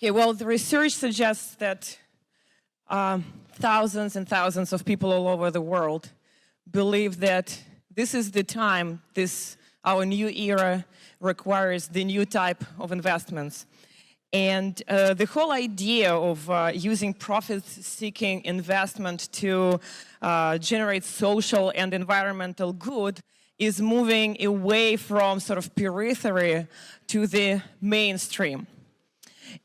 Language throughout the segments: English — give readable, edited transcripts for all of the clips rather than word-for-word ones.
Okay, well, the research suggests that thousands and thousands of people all over the world believe that this is the time, our new era requires the new type of investments. And the whole idea of using profit-seeking investment to generate social and environmental good is moving away from sort of periphery to the mainstream.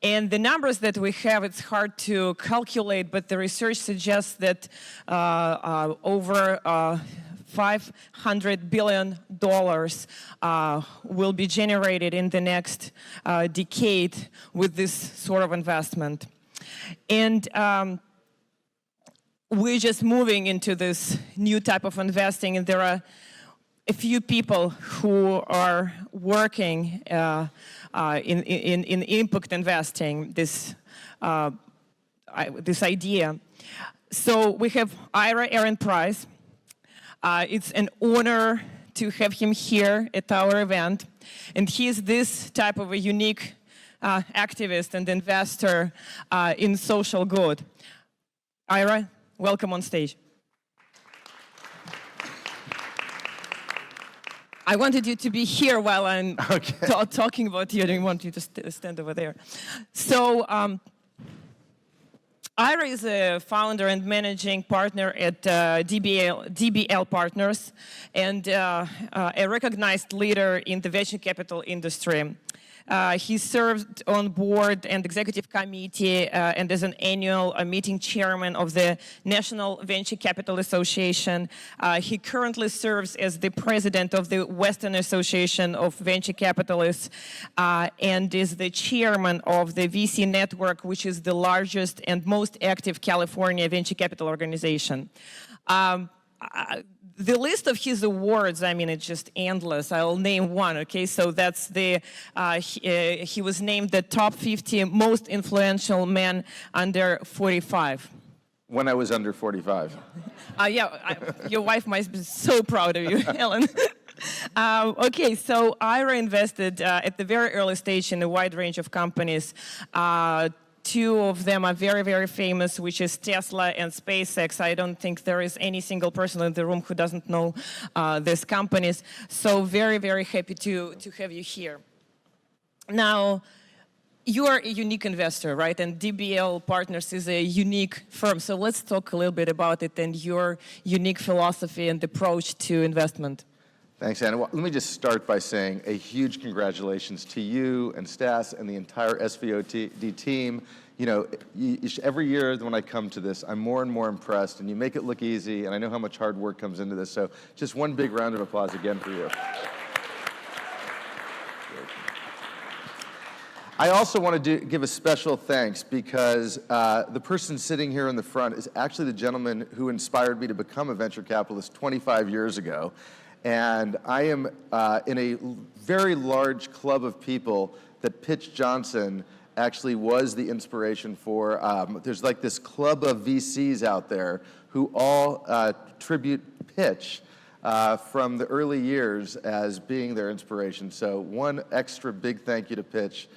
And the numbers that we have, it's hard to calculate, but the research suggests that over $500 billion will be generated in the next decade with this sort of investment. And we're just moving into this new type of investing, and there are a few people who are working in impact investing, this idea. So we have Ira Ehrenpreis. It's an honor to have him here at our event. And he is this type of a unique activist and investor in social good. Ira, welcome on stage. I wanted you to be here while I'm talking about you. I didn't want you to stand over there. So Ira is a founder and managing partner at DBL Partners and a recognized leader in the venture capital industry. He served on board and executive committee and as an annual meeting chairman of the National Venture Capital Association. He currently serves as the president of the Western Association of Venture Capitalists and is the chairman of the VC Network, which is the largest and most active California venture capital organization. The list of his awards, I mean, it's just endless. I'll name one, okay? So that's he was named the top 50 most influential men under 45. When I was under 45. Your wife might be so proud of you, Helen. Okay, so Ira invested at the very early stage in a wide range of companies. Two of them are very, very famous, which is Tesla and SpaceX. I don't think there is any single person in the room who doesn't know these companies. So very, very happy to have you here. Now, you are a unique investor, right? And DBL Partners is a unique firm. So let's talk a little bit about it and your unique philosophy and approach to investment. Thanks, Anna. Well, let me just start by saying a huge congratulations to you and Stas and the entire SVOD team. You know, every year when I come to this, I'm more and more impressed, and you make it look easy, and I know how much hard work comes into this. So just one big round of applause again for you. I also want to give a special thanks because the person sitting here in the front is actually the gentleman who inspired me to become a venture capitalist 25 years ago. And I am in a very large club of people that Pitch Johnson actually was the inspiration for. There's like this club of VCs out there who all tribute Pitch from the early years as being their inspiration. So one extra big thank you to Pitch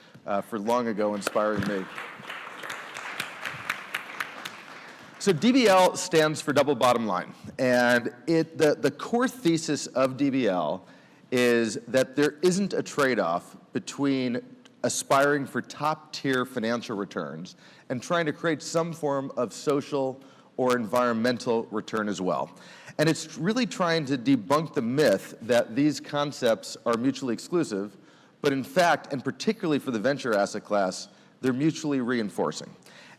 for long ago inspiring me. So DBL stands for double bottom line, and the core thesis of DBL is that there isn't a trade-off between aspiring for top-tier financial returns and trying to create some form of social or environmental return as well. And it's really trying to debunk the myth that these concepts are mutually exclusive, but in fact, and particularly for the venture asset class, they're mutually reinforcing.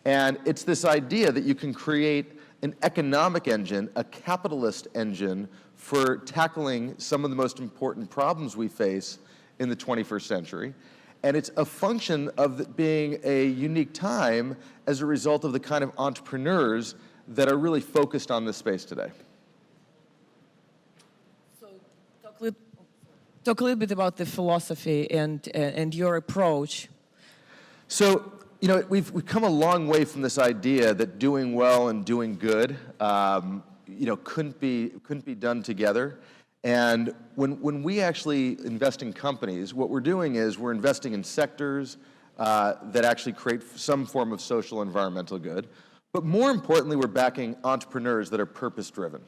And it's this idea that you can create an economic engine, a capitalist engine, for tackling some of the most important problems we face in the 21st century. And it's a function of being a unique time as a result of the kind of entrepreneurs that are really focused on this space today. So talk a little bit about the philosophy and your approach. So, you know, we've come a long way from this idea that doing well and doing good, you know, couldn't be done together. And when we actually invest in companies, what we're doing is we're investing in sectors that actually create some form of social environmental good. But more importantly, we're backing entrepreneurs that are purpose-driven.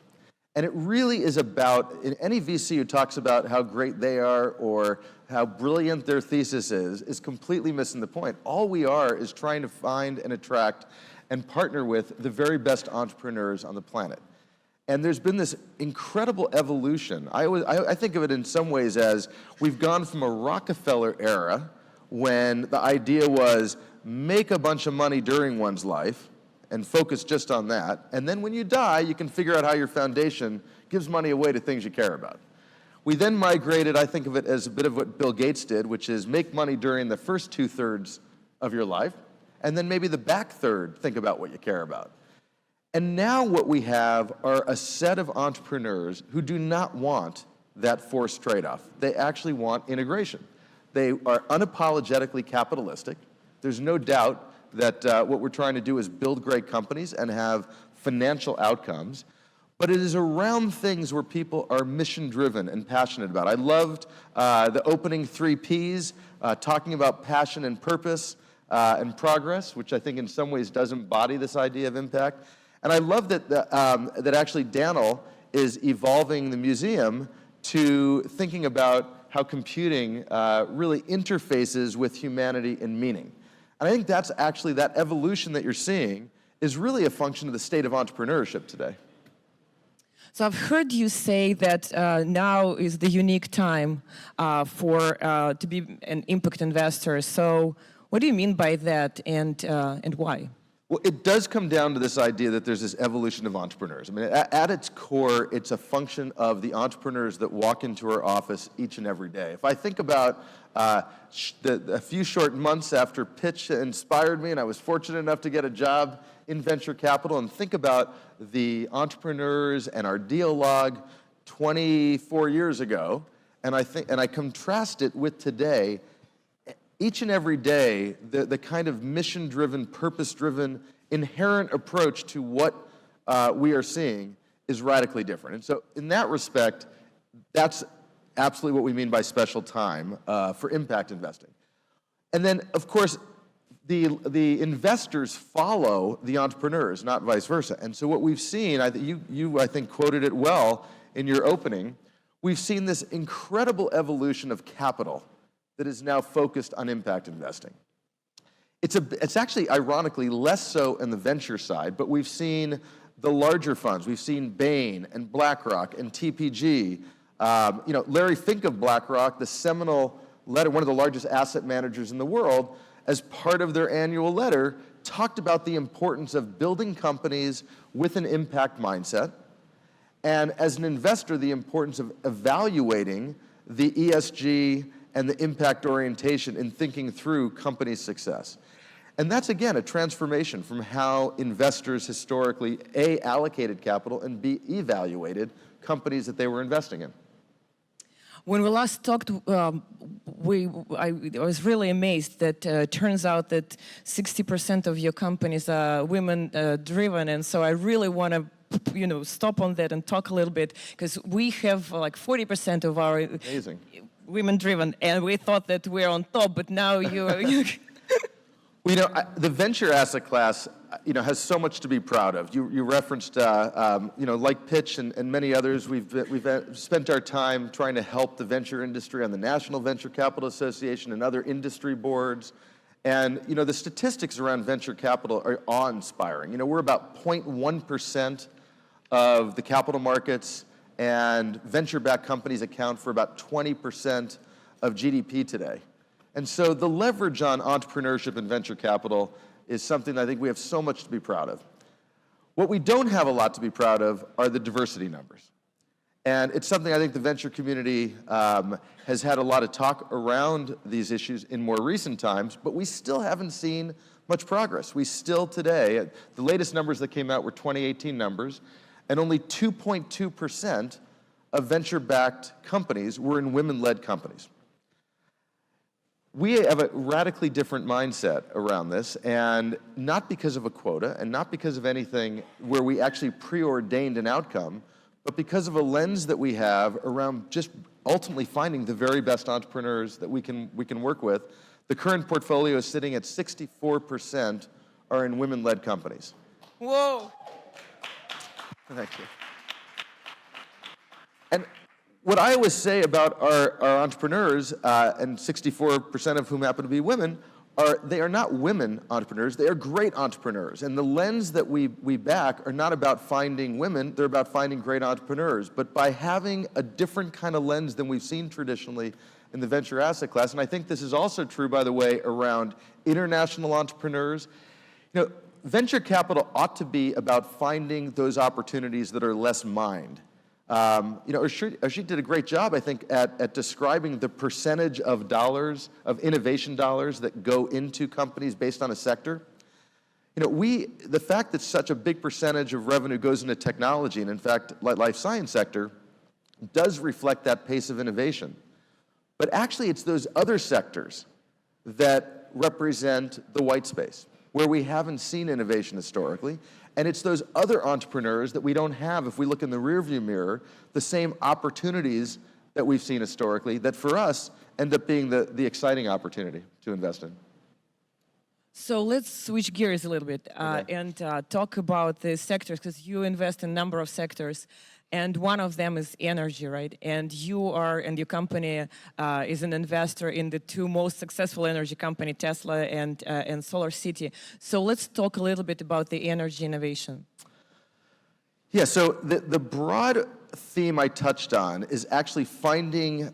And it really is about, in any VC who talks about how great they are or how brilliant their thesis is completely missing the point. All we are is trying to find and attract and partner with the very best entrepreneurs on the planet. And there's been this incredible evolution. I think of it in some ways as we've gone from a Rockefeller era when the idea was make a bunch of money during one's life and focus just on that. And then when you die, you can figure out how your foundation gives money away to things you care about. We then migrated, I think of it as a bit of what Bill Gates did, which is make money during the first 2/3 of your life, and then maybe the back third, think about what you care about. And now what we have are a set of entrepreneurs who do not want that forced trade-off. They actually want integration. They are unapologetically capitalistic. There's no doubt that what we're trying to do is build great companies and have financial outcomes. But it is around things where people are mission-driven and passionate about. I loved the opening 3 Ps, talking about passion and purpose and progress, which I think in some ways does embody this idea of impact. And I love that, that actually Daniel is evolving the museum to thinking about how computing really interfaces with humanity and meaning. And I think that's actually, that evolution that you're seeing is really a function of the state of entrepreneurship today. So I've heard you say that now is the unique time to be an impact investor. So what do you mean by that, and why? Well, it does come down to this idea that there's this evolution of entrepreneurs. I mean, at its core, it's a function of the entrepreneurs that walk into our office each and every day. If I think about a few short months after Pitch inspired me, and I was fortunate enough to get a job in venture capital, and think about the entrepreneurs and our deal log 24 years ago, and I contrast it with today. Each and every day, the kind of mission-driven, purpose-driven, inherent approach to what we are seeing is radically different. And so in that respect, that's absolutely what we mean by special time for impact investing. And then, of course, the investors follow the entrepreneurs, not vice versa. And so what we've seen, you I think, quoted it well in your opening, we've seen this incredible evolution of capital that is now focused on impact investing. It's actually, ironically, less so in the venture side, but we've seen the larger funds. We've seen Bain and BlackRock and TPG. Larry Fink of BlackRock, the seminal letter, one of the largest asset managers in the world, as part of their annual letter, talked about the importance of building companies with an impact mindset, and as an investor, the importance of evaluating the ESG and the impact orientation in thinking through company success. And that's, again, a transformation from how investors historically, A, allocated capital, and B, evaluated companies that they were investing in. When we last talked, I was really amazed that it turns out that 60% of your companies are women-driven, and so I really want to stop on that and talk a little bit, because we have like 40% of our Amazing. Women-driven, and we thought that we're on top, but now you. Well, the venture asset class, has so much to be proud of. You referenced, like Pitch and many others, we've spent our time trying to help the venture industry on the National Venture Capital Association and other industry boards. And, the statistics around venture capital are awe-inspiring. We're about 0.1% of the capital markets, and venture-backed companies account for about 20% of GDP today. And so the leverage on entrepreneurship and venture capital is something I think we have so much to be proud of. What we don't have a lot to be proud of are the diversity numbers. And it's something I think the venture community has had a lot of talk around these issues in more recent times, but we still haven't seen much progress. We still today, the latest numbers that came out were 2018 numbers, and only 2.2% of venture-backed companies were in women-led companies. We have a radically different mindset around this, and not because of a quota, and not because of anything where we actually preordained an outcome, but because of a lens that we have around just ultimately finding the very best entrepreneurs that we can work with The current portfolio is sitting at 64% are in women-led companies. Whoa. Thank you. And what I always say about our entrepreneurs, and 64% of whom happen to be women, they are not women entrepreneurs, they are great entrepreneurs. And the lens that we back are not about finding women, they're about finding great entrepreneurs. But by having a different kind of lens than we've seen traditionally in the venture asset class, and I think this is also true, by the way, around international entrepreneurs, venture capital ought to be about finding those opportunities that are less mined. Arshit did a great job, I think, at describing the percentage of dollars, of innovation dollars that go into companies based on a sector. The fact that such a big percentage of revenue goes into technology, and in fact, life science sector, does reflect that pace of innovation. But actually, it's those other sectors that represent the white space, where we haven't seen innovation historically. And it's those other entrepreneurs that we don't have, if we look in the rearview mirror, the same opportunities that we've seen historically that for us end up being the exciting opportunity to invest in. So let's switch gears a little bit and talk about the sectors, because you invest in a number of sectors. And one of them is energy, right? And your company is an investor in the two most successful energy company, Tesla and SolarCity. So let's talk a little bit about the energy innovation. Yeah, so the broad theme I touched on is actually finding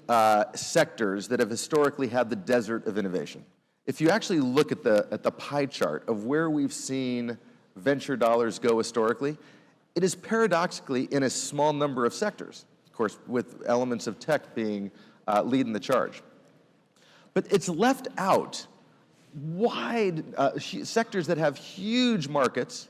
sectors that have historically had the desert of innovation. If you actually look at the pie chart of where we've seen venture dollars go historically, it is paradoxically in a small number of sectors, of course, with elements of tech being leading the charge. But it's left out wide sectors that have huge markets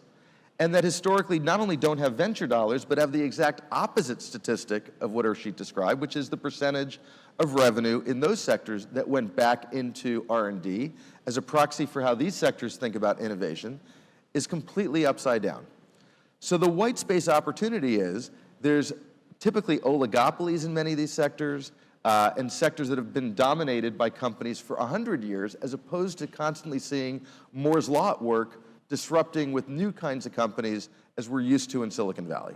and that historically not only don't have venture dollars, but have the exact opposite statistic of what Arshit described, which is the percentage of revenue in those sectors that went back into R&D as a proxy for how these sectors think about innovation is completely upside down. So the white space opportunity is there's typically oligopolies in many of these sectors and sectors that have been dominated by companies for 100 years, as opposed to constantly seeing Moore's Law at work disrupting with new kinds of companies as we're used to in Silicon Valley.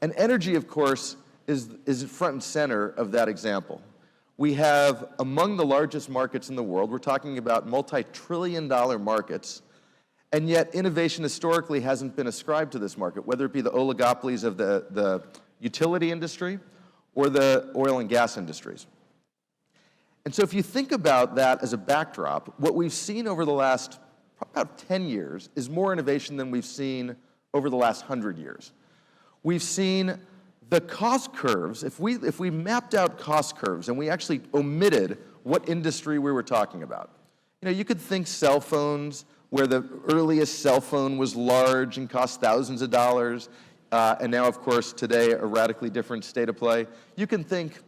And energy, of course, is front and center of that example. We have among the largest markets in the world, we're talking about multi-trillion-dollar markets, and yet innovation historically hasn't been ascribed to this market, whether it be the oligopolies of the utility industry or the oil and gas industries. And so if you think about that as a backdrop, what we've seen over the last about 10 years is more innovation than we've seen over the last 100 years. We've seen the cost curves, if we mapped out cost curves and we actually omitted what industry we were talking about. You could think cell phones, where the earliest cell phone was large and cost thousands of dollars, and now, of course, today, a radically different state of play. You can think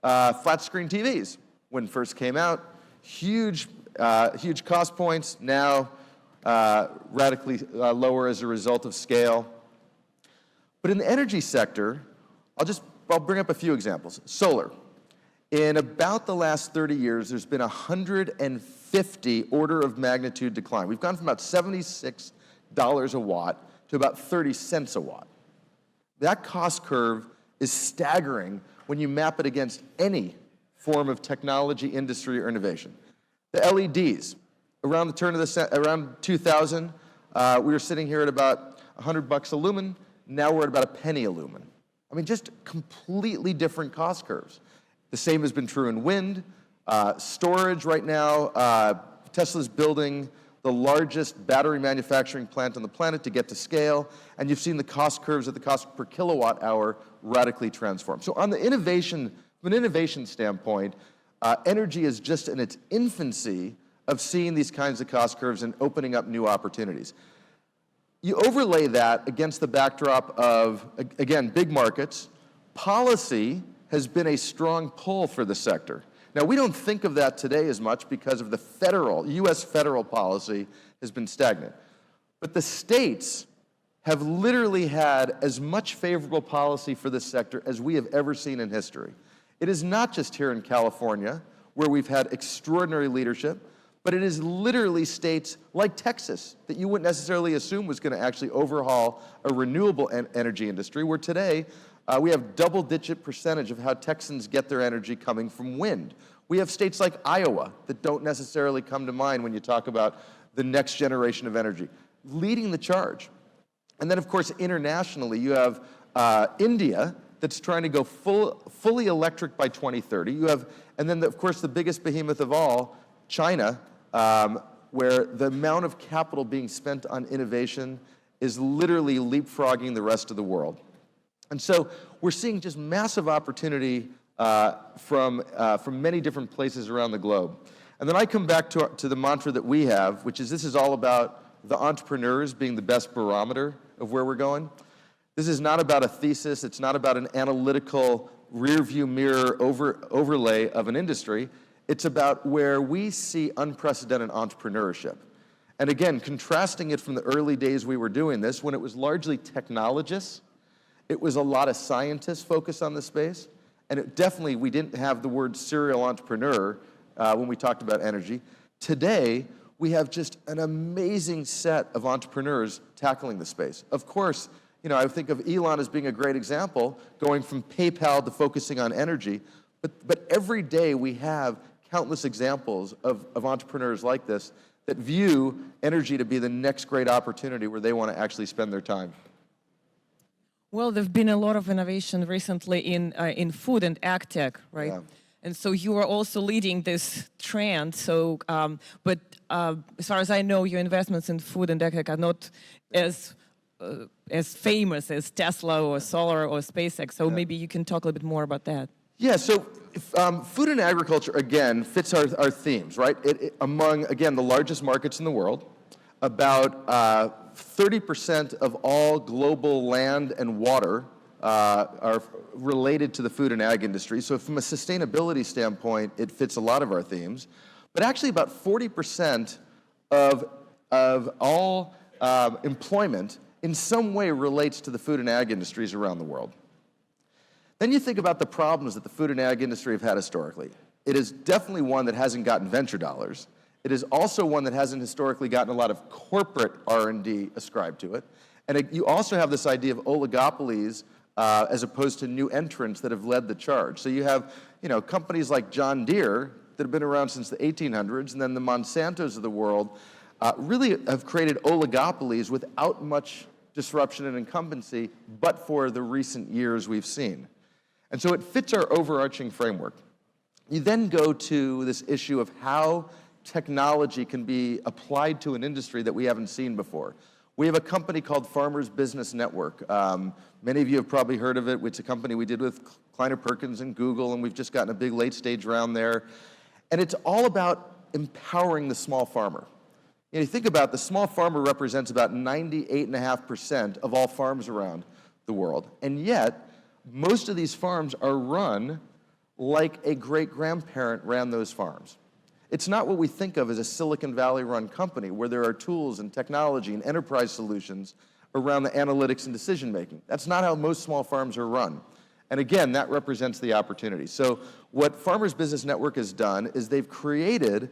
flat screen TVs, when first came out, huge cost points, now radically lower as a result of scale. But in the energy sector, I'll bring up a few examples. Solar. In about the last 30 years, there's been 150 order of magnitude decline. We've gone from about $76 a watt to about 30 cents a watt. That cost curve is staggering when you map it against any form of technology, industry, or innovation. The LEDs, around the turn of around 2000, we were sitting here at about $100 a lumen. Now we're at about a penny a lumen. I mean, just completely different cost curves. The same has been true in wind. Storage right now, Tesla's building the largest battery manufacturing plant on the planet to get to scale, and you've seen the cost curves at the cost per kilowatt hour radically transform. So on the innovation, from an innovation standpoint, energy is just in its infancy of seeing these kinds of cost curves and opening up new opportunities. You overlay that against the backdrop of, again, big markets. Policy has been a strong pull for the sector. Now, we don't think of that today as much because of the U.S. federal policy has been stagnant. But the states have literally had as much favorable policy for this sector as we have ever seen in history. It is not just here in California, where we've had extraordinary leadership, but it is literally states like Texas that you wouldn't necessarily assume was going to actually overhaul a renewable energy industry, where today we have double-digit percentage of how Texans get their energy coming from wind. We have states like Iowa that don't necessarily come to mind when you talk about the next generation of energy, leading the charge. And then, of course, internationally, you have India that's trying to go fully electric by 2030. You have, and then, of course, the biggest behemoth of all, China, where the amount of capital being spent on innovation is literally leapfrogging the rest of the world. And so we're seeing just massive opportunity from many different places around the globe. And then I come back to the mantra that we have, which is this is all about the entrepreneurs being the best barometer of where we're going. This is not about a thesis. It's not about an analytical rear-view mirror overlay of an industry. It's about where we see unprecedented entrepreneurship. And again, contrasting it from the early days we were doing this, when it was largely technologists, it was a lot of scientists focused on the space, and we didn't have the word serial entrepreneur when we talked about energy. Today, we have just an amazing set of entrepreneurs tackling the space. Of course, I think of Elon as being a great example, going from PayPal to focusing on energy, but every day we have countless examples of entrepreneurs like this that view energy to be the next great opportunity where they want to actually spend their time. Well, there's been a lot of innovation recently in food and ag tech, right? Yeah. And so you are also leading this trend. So, but as far as I know, your investments in food and ag tech are not as famous as Tesla or Solar or SpaceX. So maybe you can talk a little bit more about that. Yeah, so food and agriculture, again, fits our themes, right? Among, again, the largest markets in the world, about 30% of all global land and water are related to the food and ag industry. So from a sustainability standpoint, it fits a lot of our themes. But actually about 40% of all employment in some way relates to the food and ag industries around the world. Then you think about the problems that the food and ag industry have had historically. It is definitely one that hasn't gotten venture dollars. It is also one that hasn't historically gotten a lot of corporate R&D ascribed to it. And you also have this idea of oligopolies as opposed to new entrants that have led the charge. So you have, companies like John Deere that have been around since the 1800s, and then the Monsantos of the world really have created oligopolies without much disruption and incumbency, but for the recent years we've seen. And so it fits our overarching framework. You then go to this issue of how technology can be applied to an industry that we haven't seen before. We have a company called Farmers Business Network. Many of you have probably heard of it. It's a company we did with Kleiner Perkins and Google, and we've just gotten a big late-stage round there. And it's all about empowering the small farmer. You think about the small farmer represents about 98.5% of all farms around the world. And yet, most of these farms are run like a great-grandparent ran those farms. It's not what we think of as a Silicon Valley-run company where there are tools and technology and enterprise solutions around the analytics and decision-making. That's not how most small farms are run. And again, that represents the opportunity. So what Farmers Business Network has done is they've created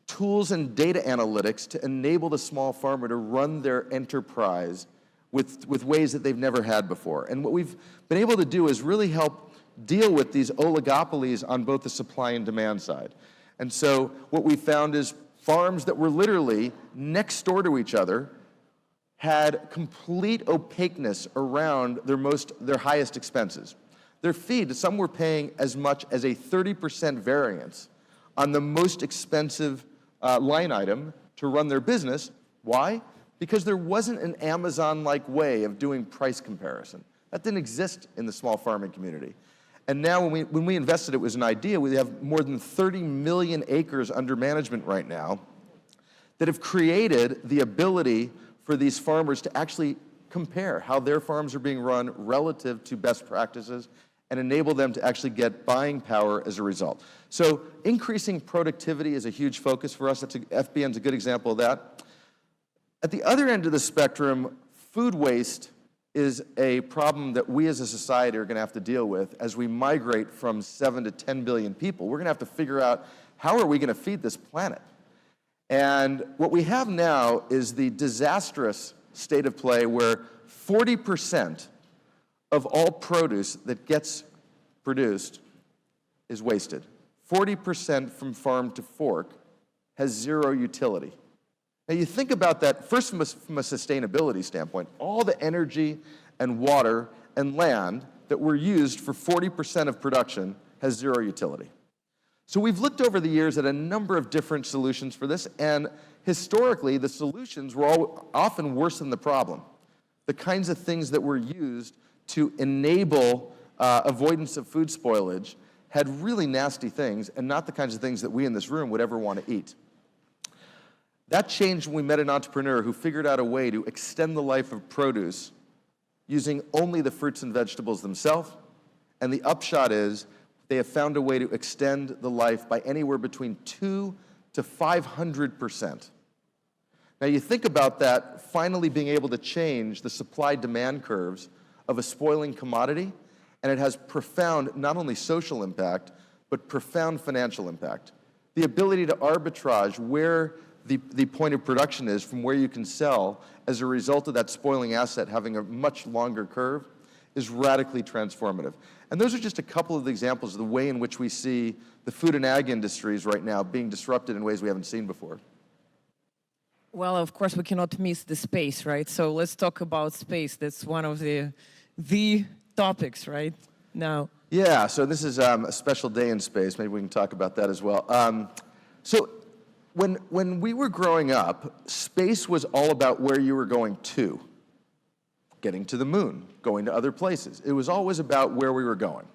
tools and data analytics to enable the small farmer to run their enterprise with ways that they've never had before. And what we've been able to do is really help deal with these oligopolies on both the supply and demand side. And so what we found is farms that were literally next door to each other had complete opaqueness around their highest expenses. Their feed, some were paying as much as a 30% variance on the most expensive line item to run their business. Why? Because there wasn't an Amazon-like way of doing price comparison. That didn't exist in the small farming community. And now when we invested, it was an idea. We have more than 30 million acres under management right now that have created the ability for these farmers to actually compare how their farms are being run relative to best practices and enable them to actually get buying power as a result. So increasing productivity is a huge focus for us. FBN's a good example of that. At the other end of the spectrum, food waste is a problem that we as a society are going to have to deal with as we migrate from 7 to 10 billion people. We're going to have to figure out how are we going to feed this planet. And what we have now is the disastrous state of play where 40% of all produce that gets produced is wasted. 40% from farm to fork has zero utility. Now you think about that, first from a sustainability standpoint, all the energy and water and land that were used for 40% of production has zero utility. So we've looked over the years at a number of different solutions for this, and historically the solutions were all often worse than the problem. The kinds of things that were used to enable avoidance of food spoilage had really nasty things, and not the kinds of things that we in this room would ever want to eat. That changed when we met an entrepreneur who figured out a way to extend the life of produce using only the fruits and vegetables themselves, and the upshot is they have found a way to extend the life by anywhere between 200 to 500%. Now you think about that finally being able to change the supply-demand curves of a spoiling commodity, and it has profound, not only social impact, but profound financial impact. The ability to arbitrage where the point of production is from where you can sell as a result of that spoiling asset having a much longer curve is radically transformative. And those are just a couple of the examples of the way in which we see the food and ag industries right now being disrupted in ways we haven't seen before. Well, of course, we cannot miss the space, right? So let's talk about space. That's one of the topics, right, now. Yeah, so this is a special day in space. Maybe we can talk about that as well. So when we were growing up, space was all about where you were going to. Getting to the moon, going to other places. It was always about where we were going.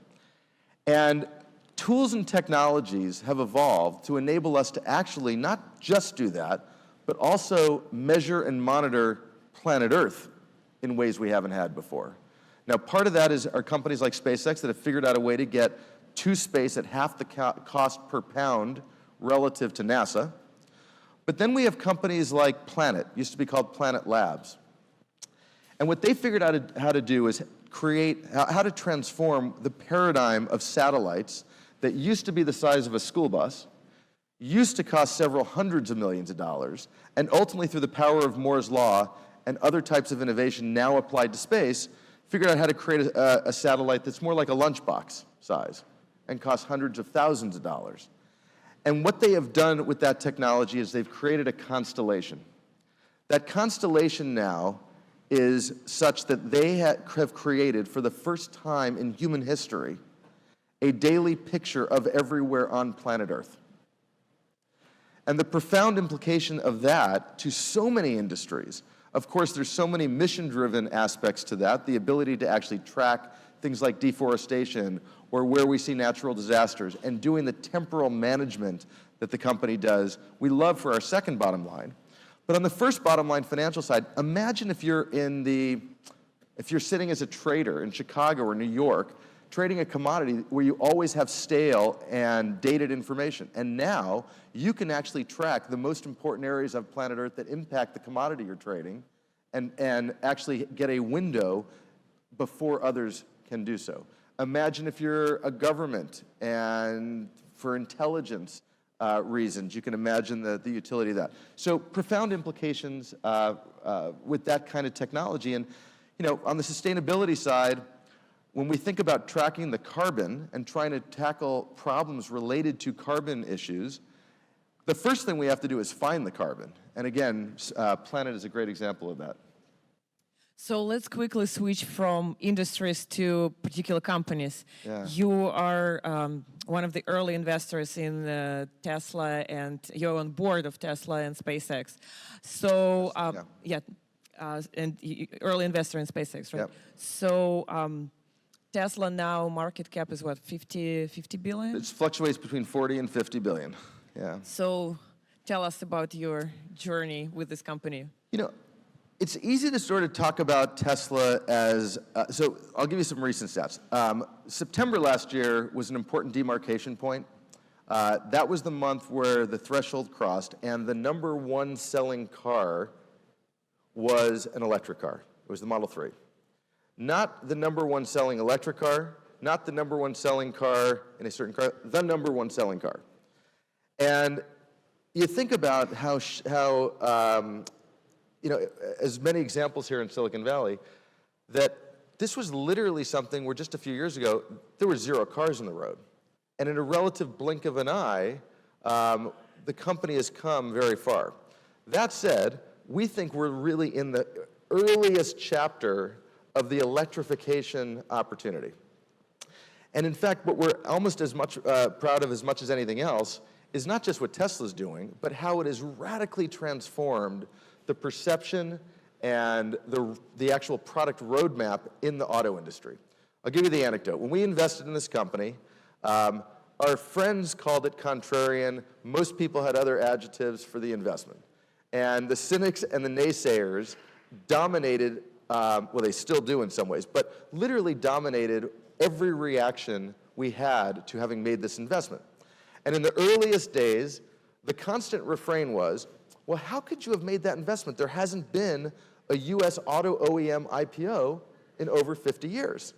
And tools and technologies have evolved to enable us to actually not just do that, but also measure and monitor planet Earth in ways we haven't had before. Now, part of that are companies like SpaceX that have figured out a way to get to space at half the cost per pound relative to NASA. But then we have companies like Planet, used to be called Planet Labs. And what they figured out how to do is how to transform the paradigm of satellites that used to be the size of a school bus, used to cost several hundreds of millions of dollars, and ultimately through the power of Moore's Law and other types of innovation now applied to space, figured out how to create a satellite that's more like a lunchbox size and costs hundreds of thousands of dollars. And what they have done with that technology is they've created a constellation. That constellation now is such that they have created, for the first time in human history, a daily picture of everywhere on planet Earth. And the profound implication of that to so many industries, of course, there's so many mission-driven aspects to that, the ability to actually track things like deforestation or where we see natural disasters, and doing the temporal management that the company does, we love for our second bottom line. But on the first bottom line financial side, imagine if you're sitting as a trader in Chicago or New York, trading a commodity where you always have stale and dated information. And now you can actually track the most important areas of planet Earth that impact the commodity you're trading and actually get a window before others can do so. Imagine if you're a government and for intelligence reasons, you can imagine the utility of that. So profound implications with that kind of technology. And on the sustainability side, when we think about tracking the carbon and trying to tackle problems related to carbon issues, the first thing we have to do is find the carbon. And again, Planet is a great example of that. So let's quickly switch from industries to particular companies. Yeah. You are one of the early investors in Tesla, and you're on board of Tesla and SpaceX. So, early investor in SpaceX, right? Yep. So, Tesla now market cap is what, 50 billion? It fluctuates between 40 and 50 billion. Yeah. So, tell us about your journey with this company. It's easy to sort of talk about Tesla as, so I'll give you some recent stats. September last year was an important demarcation point. That was the month where the threshold crossed, and the number one selling car was an electric car. It was the Model 3. Not the number one selling electric car, not the number one selling car in a certain car, the number one selling car. And You think about you know, as many examples here in Silicon Valley, that this was literally something where just a few years ago, there were 0 cars on the road. And in a relative blink of an eye, the company has come very far. That said, we think we're really in the earliest chapter of the electrification opportunity. And in fact, what we're almost as much proud of as much as anything else is not just what Tesla's doing, but how it has radically transformed the perception and the actual product roadmap in the auto industry. I'll give you the anecdote. When we invested in this company, our friends called it contrarian. Most people had other adjectives for the investment. And the cynics and the naysayers dominated, well, they still do in some ways, but literally dominated every reaction we had to having made this investment. And in the earliest days, the constant refrain was, well, how could you have made that investment? There hasn't been a US auto OEM IPO in over 50 years.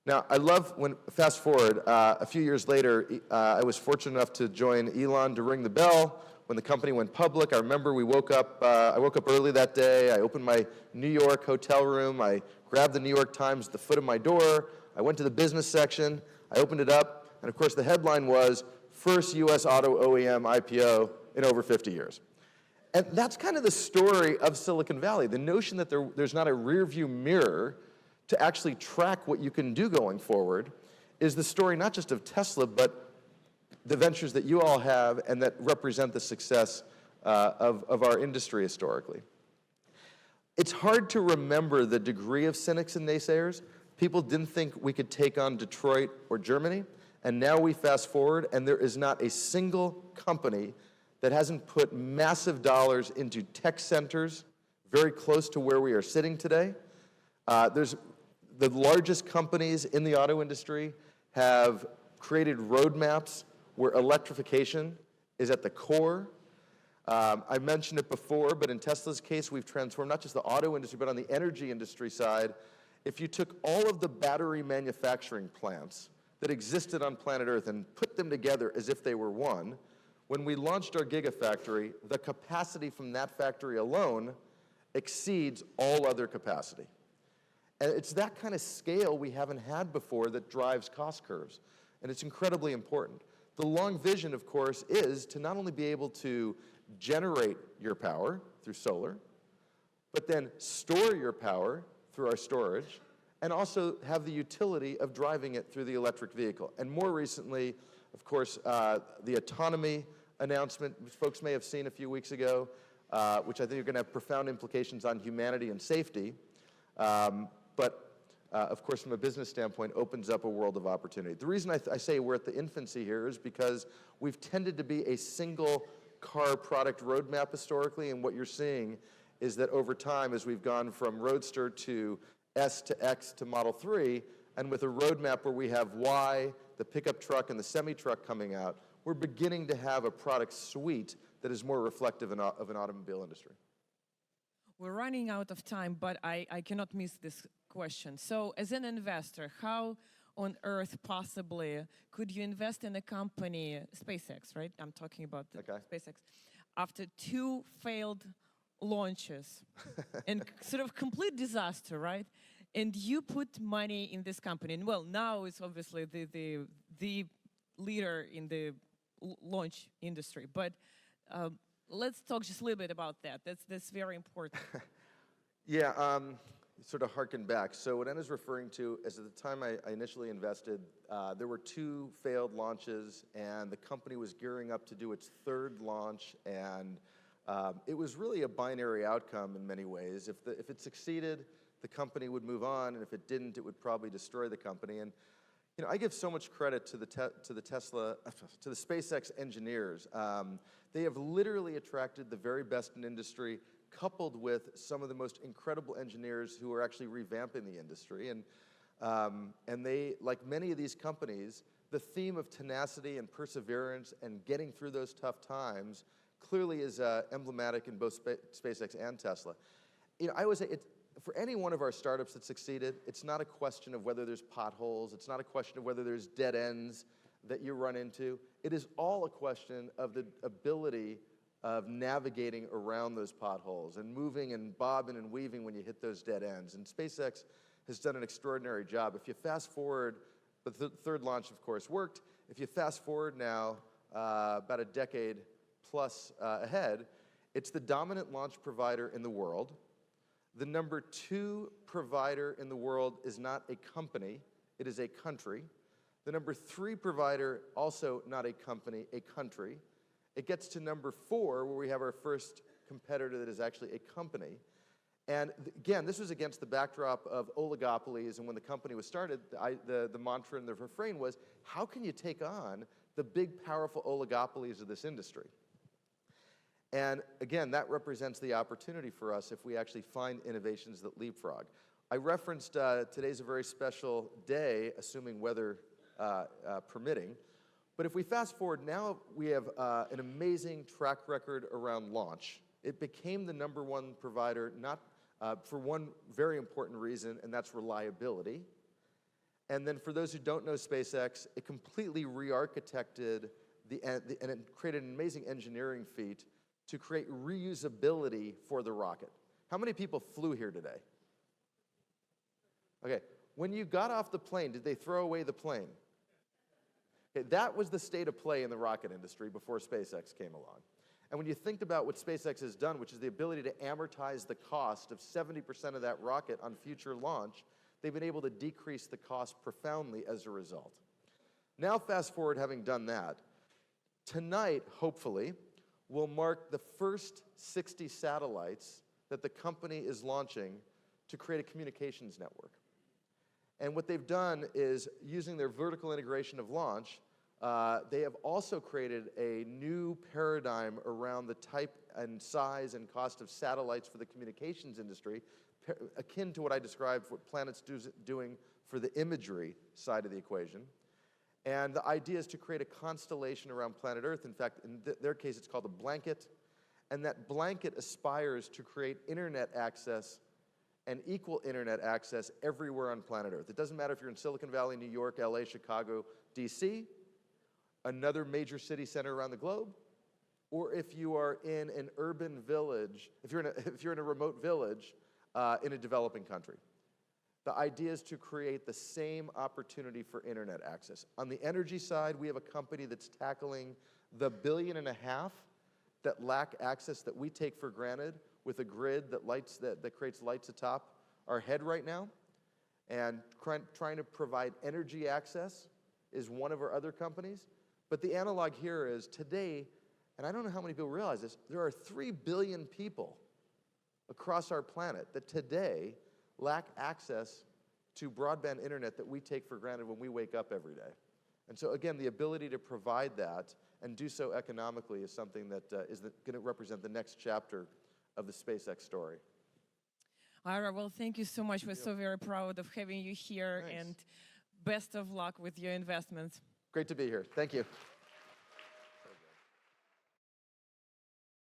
Now, I love when, fast forward, a few years later, I was fortunate enough to join Elon to ring the bell when the company went public. I remember I woke up early that day. I opened my New York hotel room. I grabbed the New York Times at the foot of my door. I went to the business section. I opened it up. And of course, the headline was, first US auto OEM IPO in over 50 years. And that's kind of the story of Silicon Valley, the notion that there's not a rearview mirror to actually track what you can do going forward is the story not just of Tesla, but the ventures that you all have and that represent the success of our industry historically. It's hard to remember the degree of cynics and naysayers. People didn't think we could take on Detroit or Germany, and now we fast forward, and there is not a single company that hasn't put massive dollars into tech centers very close to where we are sitting today. There's the largest companies in the auto industry have created roadmaps where electrification is at the core. I mentioned it before, but in Tesla's case, we've transformed not just the auto industry, but on the energy industry side. If you took all of the battery manufacturing plants that existed on planet Earth and put them together as if they were one, when we launched our Gigafactory, the capacity from that factory alone exceeds all other capacity. And it's that kind of scale we haven't had before that drives cost curves. And it's incredibly important. The long vision, of course, is to not only be able to generate your power through solar, but then store your power through our storage, and also have the utility of driving it through the electric vehicle. And more recently, of course, the autonomy announcement, which folks may have seen a few weeks ago, which I think are going to have profound implications on humanity and safety, but of course, from a business standpoint, opens up a world of opportunity. The reason I say we're at the infancy here is because we've tended to be a single car product roadmap historically, and what you're seeing is that over time, as we've gone from Roadster to S to X to Model 3, and with a roadmap where we have Y, the pickup truck, and the semi-truck coming out, we're beginning to have a product suite that is more reflective of an automobile industry. We're running out of time, but I cannot miss this question. So as an investor, how on earth possibly could you invest in a company, SpaceX, right? I'm talking about the SpaceX, after 2 failed launches and sort of complete disaster, right? And you put money in this company. And well, now it's obviously the leader in the launch industry. But let's talk just a little bit about that. That's very important. Yeah, sort of harken back. So what Anna's referring to is at the time I initially invested, there were 2 failed launches, and the company was gearing up to do its 3rd launch, and it was really a binary outcome in many ways. If it succeeded, the company would move on, and if it didn't, it would probably destroy the company. And you know, I give so much credit to the SpaceX engineers. They have literally attracted the very best in industry, coupled with some of the most incredible engineers who are actually revamping the industry. And they, like many of these companies, the theme of tenacity and perseverance and getting through those tough times clearly is emblematic in both SpaceX and Tesla. You know, I always say, for any one of our startups that succeeded, it's not a question of whether there's potholes, it's not a question of whether there's dead ends. that you run into, it is all a question of the ability of navigating around those potholes and moving and bobbing and weaving when you hit those dead ends. And SpaceX has done an extraordinary job. If you fast forward, the third launch, of course, worked. If you fast forward now about a decade plus ahead, it's the dominant launch provider in the world. The number 2 provider in the world is not a company, it is a country. The number 3 provider, also not a company, a country. It gets to number 4, where we have our first competitor that is actually a company. And again, this was against the backdrop of oligopolies, and when the company was started, the mantra and the refrain was, how can you take on the big, powerful oligopolies of this industry? And again, that represents the opportunity for us if we actually find innovations that leapfrog. I referenced today's a very special day, assuming weather permitting. But if we fast forward, now we have an amazing track record around launch. It became the number 1 provider, not for one very important reason, and that's reliability. And then for those who don't know SpaceX, it completely re-architected and it created an amazing engineering feat to create reusability for the rocket. How many people flew here today? Okay, when you got off the plane, did they throw away the plane? Okay, that was the state of play in the rocket industry before SpaceX came along. And when you think about what SpaceX has done, which is the ability to amortize the cost of 70% of that rocket on future launch, they've been able to decrease the cost profoundly as a result. Now fast forward, having done that, tonight, hopefully, will mark the first 60 satellites that the company is launching to create a communications network. And what they've done is, using their vertical integration of launch, they have also created a new paradigm around the type and size and cost of satellites for the communications industry, akin to what I described what Planet's doing for the imagery side of the equation. And the idea is to create a constellation around planet Earth. In fact, in their case, it's called a blanket. And that blanket aspires to create internet access and equal internet access everywhere on planet Earth. It doesn't matter if you're in Silicon Valley, New York, LA, Chicago, DC, another major city center around the globe, or if you are in an urban village, if you're in a remote village in a developing country. The idea is to create the same opportunity for internet access. On the energy side, we have a company that's tackling the 1.5 billion that lack access that we take for granted with a grid that creates lights atop our head right now. And trying to provide energy access is one of our other companies. But the analog here is today, and I don't know how many people realize this, there are 3 billion people across our planet that today lack access to broadband internet that we take for granted when we wake up every day. And so again, the ability to provide that and do so economically is something that is going to represent the next chapter of the SpaceX story. Ira, well, thank you so much. We're so very proud of having you here. Thanks. And best of luck with your investments. Great to be here. Thank you.